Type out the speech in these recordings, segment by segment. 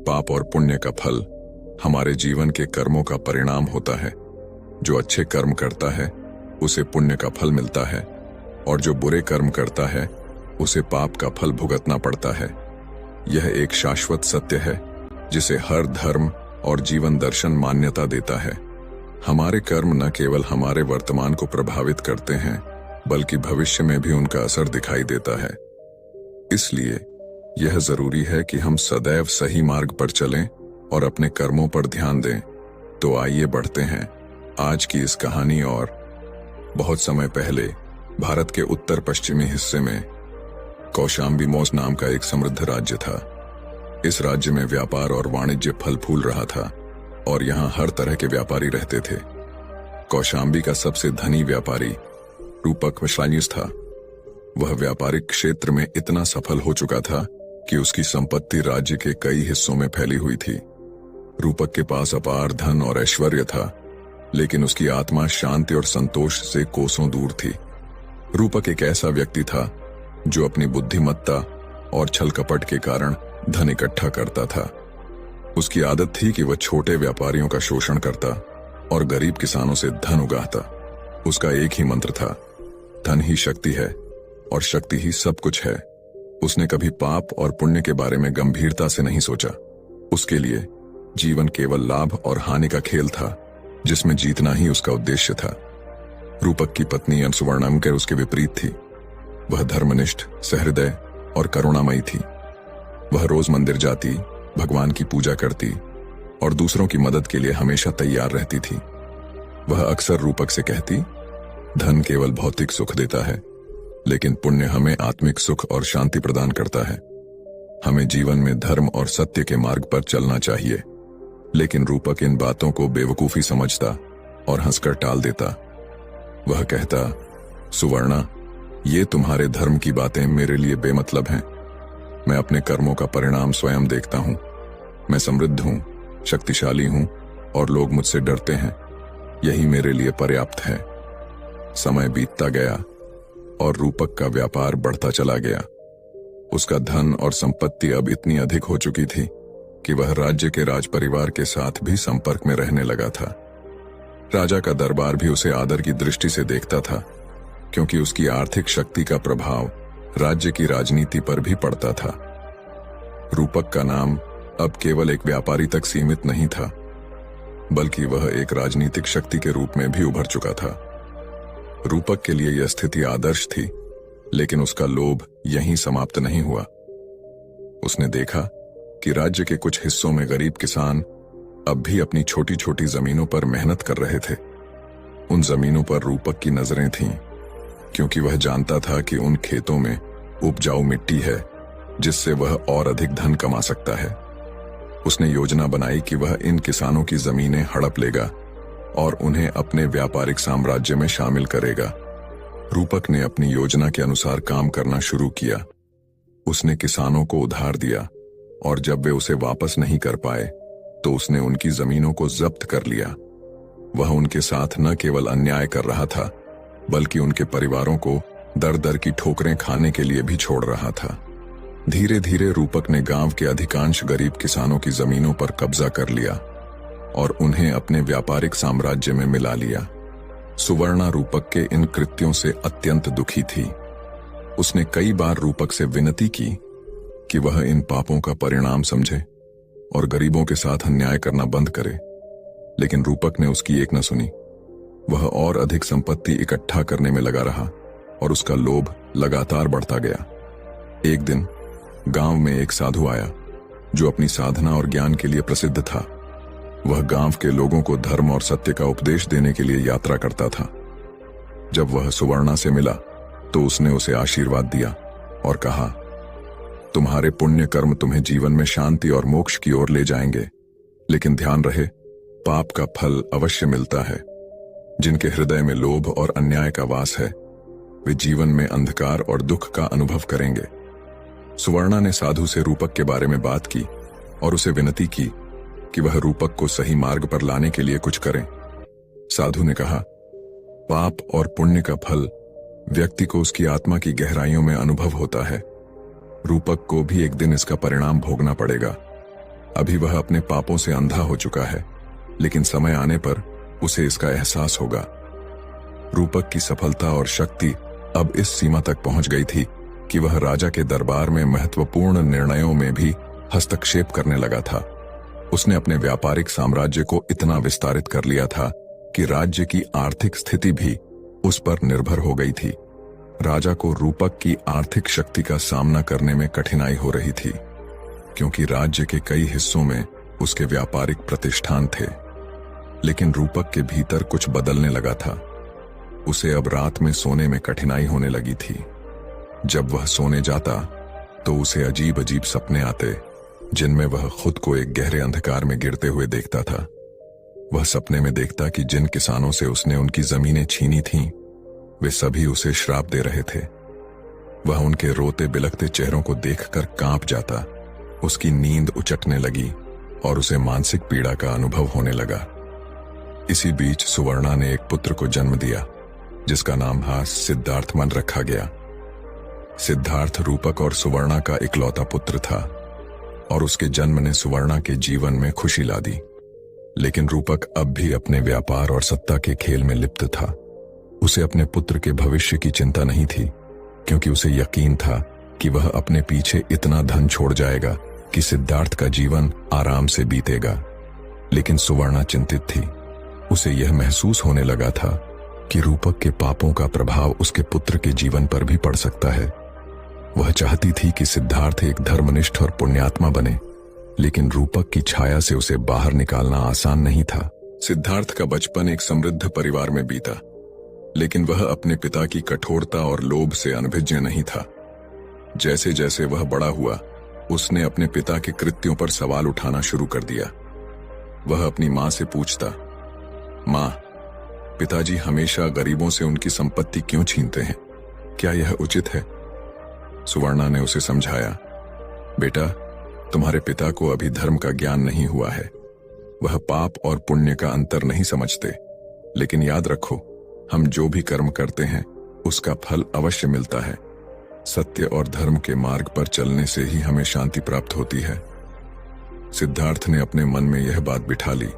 पाप और पुण्य का फल हमारे जीवन के कर्मों का परिणाम होता है। जो अच्छे कर्म करता है उसे पुण्य का फल मिलता है और जो बुरे कर्म करता है उसे पाप का फल भुगतना पड़ता है। यह एक शाश्वत सत्य है जिसे हर धर्म और जीवन दर्शन मान्यता देता है। हमारे कर्म न केवल हमारे वर्तमान को प्रभावित करते हैं बल्कि भविष्य में भी उनका असर दिखाई देता है। इसलिए यह जरूरी है कि हम सदैव सही मार्ग पर चलें और अपने कर्मों पर ध्यान दें। तो आइए बढ़ते हैं आज की इस कहानी और। बहुत समय पहले भारत के उत्तर पश्चिमी हिस्से में कौशाम्बी मोस नाम का एक समृद्ध राज्य था। इस राज्य में व्यापार और वाणिज्य फल फूल रहा था और यहाँ हर तरह के व्यापारी रहते थे। कौशाम्बी का सबसे धनी व्यापारी रूपक वैश्वानयुस था। वह व्यापारिक क्षेत्र में इतना सफल हो चुका था कि उसकी संपत्ति राज्य के कई हिस्सों में फैली हुई थी। रूपक के पास अपार धन और ऐश्वर्य था, लेकिन उसकी आत्मा शांति और संतोष से कोसों दूर थी। रूपक एक ऐसा व्यक्ति था जो अपनी बुद्धिमत्ता और छल कपट के कारण धन इकट्ठा करता था। उसकी आदत थी कि वह छोटे व्यापारियों का शोषण करता और गरीब किसानों से धन उगाहता। उसका एक ही मंत्र था, धन ही शक्ति है और शक्ति ही सब कुछ है। उसने कभी पाप और पुण्य के बारे में गंभीरता से नहीं सोचा। उसके लिए जीवन केवल लाभ और हानि का खेल था जिसमें जीतना ही उसका उद्देश्य था। रूपक की पत्नी सुवर्णा उसके विपरीत थी। वह धर्मनिष्ठ, सहृदय और करुणामयी थी। वह रोज मंदिर जाती, भगवान की पूजा करती और दूसरों की मदद के लिए हमेशा तैयार रहती थी। वह अक्सर रूपक से कहती, धन केवल भौतिक सुख देता है, लेकिन पुण्य हमें आत्मिक सुख और शांति प्रदान करता है। हमें जीवन में धर्म और सत्य के मार्ग पर चलना चाहिए। लेकिन रूपक इन बातों को बेवकूफी समझता और हंसकर टाल देता। वह कहता, सुवर्णा, ये तुम्हारे धर्म की बातें मेरे लिए बेमतलब हैं। मैं अपने कर्मों का परिणाम स्वयं देखता हूं। मैं समृद्ध हूं, शक्तिशाली हूं और लोग मुझसे डरते हैं। यही मेरे लिए पर्याप्त है। समय बीतता गया और रूपक का व्यापार बढ़ता चला गया। उसका धन और संपत्ति अब इतनी अधिक हो चुकी थी कि वह राज्य के राज परिवार के साथ भी संपर्क में रहने लगा था। राजा का दरबार भी उसे आदर की दृष्टि से देखता था, क्योंकि उसकी आर्थिक शक्ति का प्रभाव राज्य की राजनीति पर भी पड़ता था। रूपक का नाम अब केवल एक व्यापारी तक सीमित नहीं था, बल्कि वह एक राजनीतिक शक्ति के रूप में भी उभर चुका था। रूपक के लिए यह स्थिति आदर्श थी, लेकिन उसका लोभ यहीं समाप्त नहीं हुआ। उसने देखा कि राज्य के कुछ हिस्सों में गरीब किसान अब भी अपनी छोटी छोटी जमीनों पर मेहनत कर रहे थे। उन जमीनों पर रूपक की नजरें थीं, क्योंकि वह जानता था कि उन खेतों में उपजाऊ मिट्टी है जिससे वह और अधिक धन कमा सकता है। उसने योजना बनाई कि वह इन किसानों की जमीनें हड़प लेगा और उन्हें अपने व्यापारिक साम्राज्य में शामिल करेगा। रूपक ने अपनी योजना के अनुसार काम करना शुरू किया। उसने किसानों को उधार दिया और जब वे उसे वापस नहीं कर पाए तो उसने उनकी जमीनों को जब्त कर लिया। वह उनके साथ न केवल अन्याय कर रहा था, बल्कि उनके परिवारों को दर दर की ठोकरें खाने के लिए भी छोड़ रहा था। धीरे धीरे रूपक ने गांव के अधिकांश गरीब किसानों की जमीनों पर कब्जा कर लिया और उन्हें अपने व्यापारिक साम्राज्य में मिला लिया। सुवर्णा रूपक के इन कृत्यों से अत्यंत दुखी थी। उसने कई बार रूपक से विनती की कि वह इन पापों का परिणाम समझे और गरीबों के साथ अन्याय करना बंद करे, लेकिन रूपक ने उसकी एक न सुनी। वह और अधिक संपत्ति इकट्ठा करने में लगा रहा और उसका लोभ लगातार बढ़ता गया। एक दिन गांव में एक साधु आया जो अपनी साधना और ज्ञान के लिए प्रसिद्ध था। वह गांव के लोगों को धर्म और सत्य का उपदेश देने के लिए यात्रा करता था। जब वह सुवर्णा से मिला तो उसने उसे आशीर्वाद दिया और कहा, तुम्हारे पुण्य कर्म तुम्हें जीवन में शांति और मोक्ष की ओर ले जाएंगे, लेकिन ध्यान रहे, पाप का फल अवश्य मिलता है। जिनके हृदय में लोभ और अन्याय का वास है, वे जीवन में अंधकार और दुख का अनुभव करेंगे। सुवर्णा ने साधु से रूपक के बारे में बात की और उसे विनती की कि वह रूपक को सही मार्ग पर लाने के लिए कुछ करे। साधु ने कहा, पाप और पुण्य का फल व्यक्ति को उसकी आत्मा की गहराइयों में अनुभव होता है। रूपक को भी एक दिन इसका परिणाम भोगना पड़ेगा अभी वह अपने पापों से अंधा हो चुका है, लेकिन समय आने पर उसे इसका एहसास होगा। रूपक की सफलता और शक्ति अब इस सीमा तक पहुंच गई थी कि वह राजा के दरबार में महत्वपूर्ण निर्णयों में भी हस्तक्षेप करने लगा था। उसने अपने व्यापारिक साम्राज्य को इतना विस्तारित कर लिया था कि राज्य की आर्थिक स्थिति भी उस पर निर्भर हो गई थी। राजा को रूपक की आर्थिक शक्ति का सामना करने में कठिनाई हो रही थी, क्योंकि राज्य के कई हिस्सों में उसके व्यापारिक प्रतिष्ठान थे। लेकिन रूपक के भीतर कुछ बदलने लगा था। उसे अब रात में सोने में कठिनाई होने लगी थी। जब वह सोने जाता तो उसे अजीब अजीब सपने आते, जिनमें वह खुद को एक गहरे अंधकार में गिरते हुए देखता था। वह सपने में देखता कि जिन किसानों से उसने उनकी जमीनें छीनी थीं, वे सभी उसे श्राप दे रहे थे। वह उनके रोते बिलखते चेहरों को देखकर कांप जाता। उसकी नींद उचटने लगी और उसे मानसिक पीड़ा का अनुभव होने लगा। इसी बीच सुवर्णा ने एक पुत्र को जन्म दिया, जिसका नाम सिद्धार्थमन रखा गया। सिद्धार्थ रूपक और सुवर्णा का इकलौता पुत्र था और उसके जन्म ने सुवर्णा के जीवन में खुशी ला दी। लेकिन रूपक अब भी अपने व्यापार और सत्ता के खेल में लिप्त था। उसे अपने पुत्र के भविष्य की चिंता नहीं थी, क्योंकि उसे यकीन था कि वह अपने पीछे इतना धन छोड़ जाएगा कि सिद्धार्थ का जीवन आराम से बीतेगा। लेकिन सुवर्णा चिंतित थी। उसे यह महसूस होने लगा था कि रूपक के पापों का प्रभाव उसके पुत्र के जीवन पर भी पड़ सकता है। वह चाहती थी कि सिद्धार्थ एक धर्मनिष्ठ और पुण्यात्मा बने, लेकिन रूपक की छाया से उसे बाहर निकालना आसान नहीं था। सिद्धार्थ का बचपन एक समृद्ध परिवार में बीता, लेकिन वह अपने पिता की कठोरता और लोभ से अनभिज्ञ नहीं था। जैसे जैसे वह बड़ा हुआ, उसने अपने पिता के कृत्यों पर सवाल उठाना शुरू कर दिया। वह अपनी मां से पूछता, मां, पिताजी हमेशा गरीबों से उनकी संपत्ति क्यों छीनते हैं? क्या यह उचित है? सुवर्णा ने उसे समझाया, बेटा, तुम्हारे पिता को अभी धर्म का ज्ञान नहीं हुआ है। वह पाप और पुण्य का अंतर नहीं समझते। लेकिन याद रखो, हम जो भी कर्म करते हैं उसका फल अवश्य मिलता है। सत्य और धर्म के मार्ग पर चलने से ही हमें शांति प्राप्त होती है। सिद्धार्थ ने अपने मन में यह बात बिठा ली,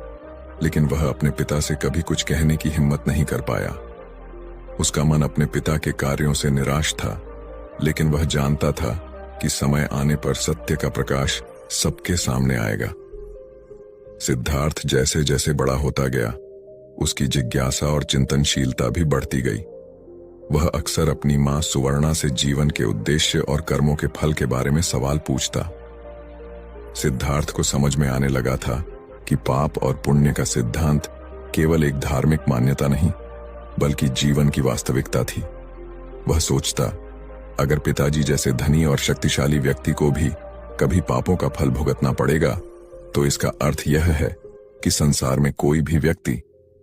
लेकिन वह अपने पिता से कभी कुछ कहने की हिम्मत नहीं कर पाया। उसका मन अपने पिता के कार्यों से निराश था, लेकिन वह जानता था कि समय आने पर सत्य का प्रकाश सबके सामने आएगा। सिद्धार्थ जैसे जैसे बड़ा होता गया, उसकी जिज्ञासा और चिंतनशीलता भी बढ़ती गई। वह अक्सर अपनी मां सुवर्णा से जीवन के उद्देश्य और कर्मों के फल के बारे में सवाल पूछता। सिद्धार्थ को समझ में आने लगा था कि पाप और पुण्य का सिद्धांत केवल एक धार्मिक मान्यता नहीं, बल्कि जीवन की वास्तविकता थी। वह सोचता, अगर पिताजी जैसे धनी और शक्तिशाली व्यक्ति को भी कभी पापों का फल भुगतना पड़ेगा, तो इसका अर्थ यह है कि संसार में कोई भी व्यक्ति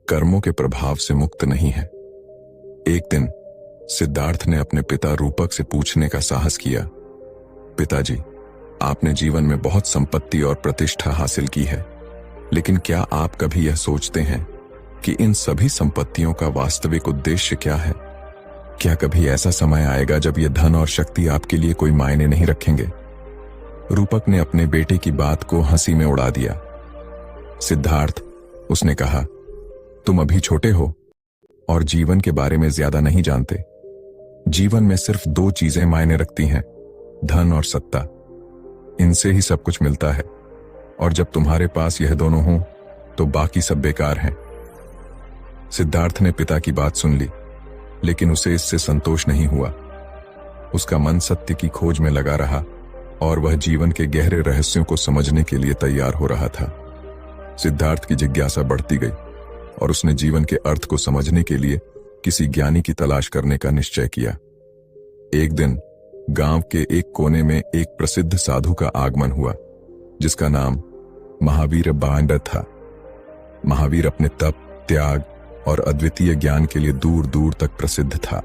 कर्मों के प्रभाव से मुक्त नहीं है। एक दिन सिद्धार्थ ने अपने पिता रूपक से पूछने का साहस किया, पिताजी, आपने जीवन में बहुत संपत्ति और प्रतिष्ठा हासिल की है, लेकिन क्या आप कभी यह सोचते हैं कि इन सभी संपत्तियों का वास्तविक उद्देश्य क्या है? क्या कभी ऐसा समय आएगा जब यह धन और शक्ति आपके लिए कोई मायने नहीं रखेंगे? रूपक ने अपने बेटे की बात को हंसी में उड़ा दिया। सिद्धार्थ, उसने कहा, तुम अभी छोटे हो और जीवन के बारे में ज्यादा नहीं जानते। जीवन में सिर्फ दो चीजें मायने रखती हैं, धन और सत्ता। इनसे ही सब कुछ मिलता है, और जब तुम्हारे पास यह दोनों हों तो बाकी सब बेकार हैं। सिद्धार्थ ने पिता की बात सुन ली, लेकिन उसे इससे संतोष नहीं हुआ। उसका मन सत्य की खोज में लगा रहा और वह जीवन के गहरे रहस्यों को समझने के लिए तैयार हो रहा था। सिद्धार्थ की जिज्ञासा बढ़ती गई और उसने जीवन के अर्थ को समझने के लिए किसी ज्ञानी की तलाश करने का निश्चय किया। एक दिन गांव के एक कोने में एक प्रसिद्ध साधु का आगमन हुआ, जिसका नाम महावीर बांड था। महावीर अपने तप, त्याग और अद्वितीय ज्ञान के लिए दूर दूर तक प्रसिद्ध था।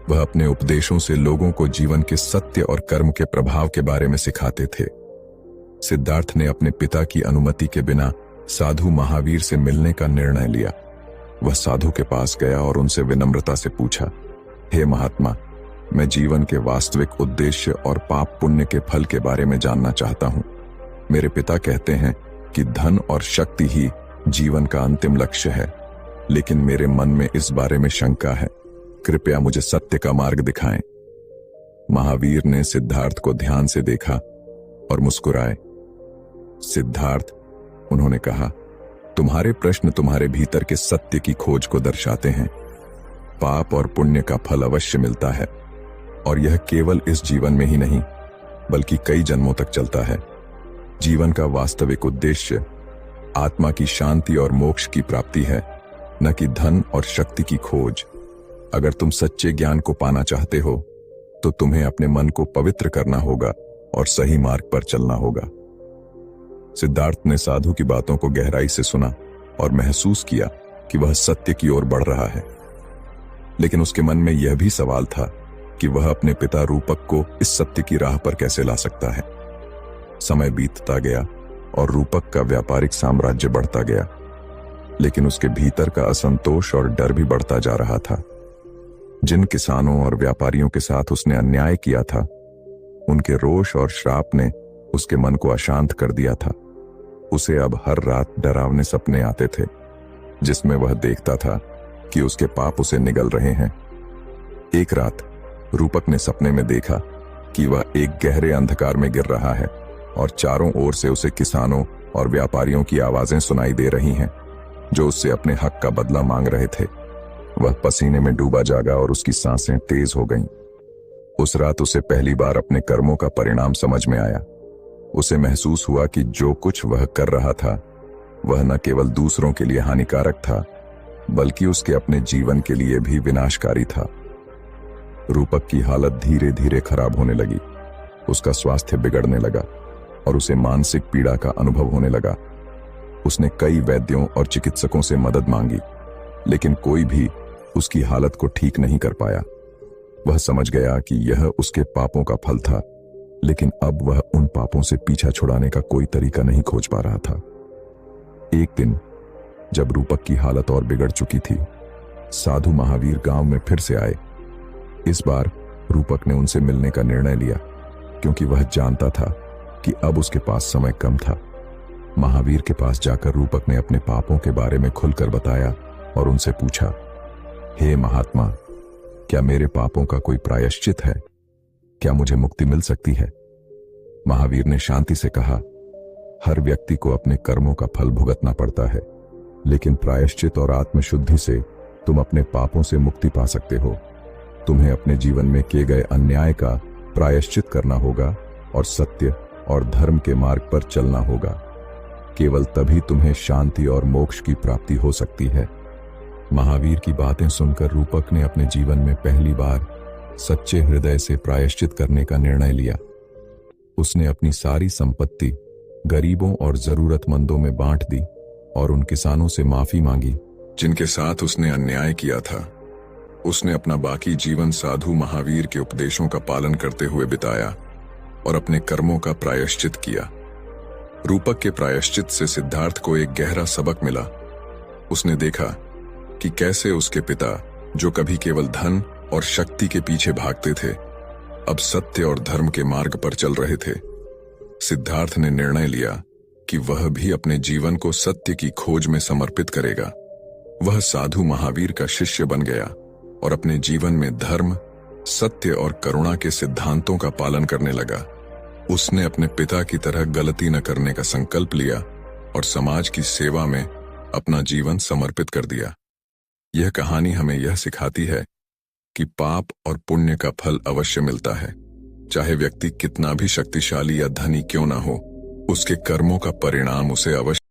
वह अपने उपदेशों से लोगों को जीवन के सत्य और कर्म के प्रभाव के बारे में सिखाते थे। सिद्धार्थ ने अपने पिता की अनुमति के बिना साधु महावीर से मिलने का निर्णय लिया। वह साधु के पास गया और उनसे विनम्रता से पूछा, हे महात्मा, मैं जीवन के वास्तविक उद्देश्य और पाप पुण्य के फल के बारे में जानना चाहता हूं। मेरे पिता कहते हैं कि धन और शक्ति ही जीवन का अंतिम लक्ष्य है, लेकिन मेरे मन में इस बारे में शंका है। कृपया मुझे सत्य का मार्ग दिखाएं। महावीर ने सिद्धार्थ को ध्यान से देखा और मुस्कुराए। सिद्धार्थ, उन्होंने कहा, तुम्हारे प्रश्न तुम्हारे भीतर के सत्य की खोज को दर्शाते हैं। पाप और पुण्य का फल अवश्य मिलता है, और यह केवल इस जीवन में ही नहीं बल्कि कई जन्मों तक चलता है। जीवन का वास्तविक उद्देश्य आत्मा की शांति और मोक्ष की प्राप्ति है, न कि धन और शक्ति की खोज। अगर तुम सच्चे ज्ञान को पाना चाहते हो तो तुम्हें अपने मन को पवित्र करना होगा और सही मार्ग पर चलना होगा। सिद्धार्थ ने साधु की बातों को गहराई से सुना और महसूस किया कि वह सत्य की ओर बढ़ रहा है। लेकिन उसके मन में यह भी सवाल था कि वह अपने पिता रूपक को इस सत्य की राह पर कैसे ला सकता है। समय बीतता गया और रूपक का व्यापारिक साम्राज्य बढ़ता गया, लेकिन उसके भीतर का असंतोष और डर भी बढ़ता जा रहा था। जिन किसानों और व्यापारियों के साथ उसने अन्याय किया था, उनके रोष और श्राप ने उसके मन को अशांत कर दिया था। उसे अब हर रात डरावने सपने आते थे, जिसमें वह देखता था कि उसके पाप उसे निगल रहे हैं। एक रात रूपक ने सपने में देखा कि वह एक गहरे अंधकार में गिर रहा है और चारों ओर से उसे किसानों और व्यापारियों की आवाजें सुनाई दे रही हैं, जो उससे अपने हक का बदला मांग रहे थे। वह पसीने में डूबा जागा और उसकी सांसें तेज हो गईं। उस रात उसे पहली बार अपने कर्मों का परिणाम समझ में आया। उसे महसूस हुआ कि जो कुछ वह कर रहा था वह न केवल दूसरों के लिए हानिकारक था, बल्कि उसके अपने जीवन के लिए भी विनाशकारी था। रूपक की हालत धीरे धीरे खराब होने लगी। उसका स्वास्थ्य बिगड़ने लगा और उसे मानसिक पीड़ा का अनुभव होने लगा। उसने कई वैद्यों और चिकित्सकों से मदद मांगी, लेकिन कोई भी उसकी हालत को ठीक नहीं कर पाया। वह समझ गया कि यह उसके पापों का फल था, लेकिन अब वह उन पापों से पीछा छुड़ाने का कोई तरीका नहीं खोज पा रहा था। एक दिन जब रूपक की हालत और बिगड़ चुकी थी, साधु महावीर गांव में फिर से आए। इस बार रूपक ने उनसे मिलने का निर्णय लिया, क्योंकि वह जानता था कि अब उसके पास समय कम था। महावीर के पास जाकर रूपक ने अपने पापों के बारे में खुलकर बताया और उनसे पूछा, हे महात्मा, क्या मेरे पापों का कोई प्रायश्चित है? क्या मुझे मुक्ति मिल सकती है? महावीर ने शांति से कहा, हर व्यक्ति को अपने कर्मों का फल भुगतना पड़ता है, लेकिन प्रायश्चित और आत्मशुद्धि से तुम अपने पापों से मुक्ति पा सकते हो। तुम्हें अपने जीवन में किए गए अन्याय का प्रायश्चित करना होगा और सत्य और धर्म के मार्ग पर चलना होगा। केवल तभी तुम्हें शांति और मोक्ष की प्राप्ति हो सकती है। महावीर की बातें सुनकर रूपक ने अपने जीवन में पहली बार सच्चे हृदय से प्रायश्चित करने का निर्णय लिया। उसने अपनी सारी संपत्ति गरीबों और जरूरतमंदों में बांट दी और उन किसानों से माफी मांगी जिनके साथ उसने अन्याय किया था। उसने अपना बाकी जीवन साधु महावीर के उपदेशों का पालन करते हुए बिताया और अपने कर्मों का प्रायश्चित किया। रूपक के प्रायश्चित से सिद्धार्थ को एक गहरा सबक मिला। उसने देखा कि कैसे उसके पिता, जो कभी केवल धन और शक्ति के पीछे भागते थे, अब सत्य और धर्म के मार्ग पर चल रहे थे। सिद्धार्थ ने निर्णय लिया कि वह भी अपने जीवन को सत्य की खोज में समर्पित करेगा। वह साधु महावीर का शिष्य बन गया और अपने जीवन में धर्म, सत्य और करुणा के सिद्धांतों का पालन करने लगा। उसने अपने पिता की तरह गलती न करने का संकल्प लिया और समाज की सेवा में अपना जीवन समर्पित कर दिया। यह कहानी हमें यह सिखाती है कि पाप और पुण्य का फल अवश्य मिलता है। चाहे व्यक्ति कितना भी शक्तिशाली या धनी क्यों ना हो, उसके कर्मों का परिणाम उसे अवश्य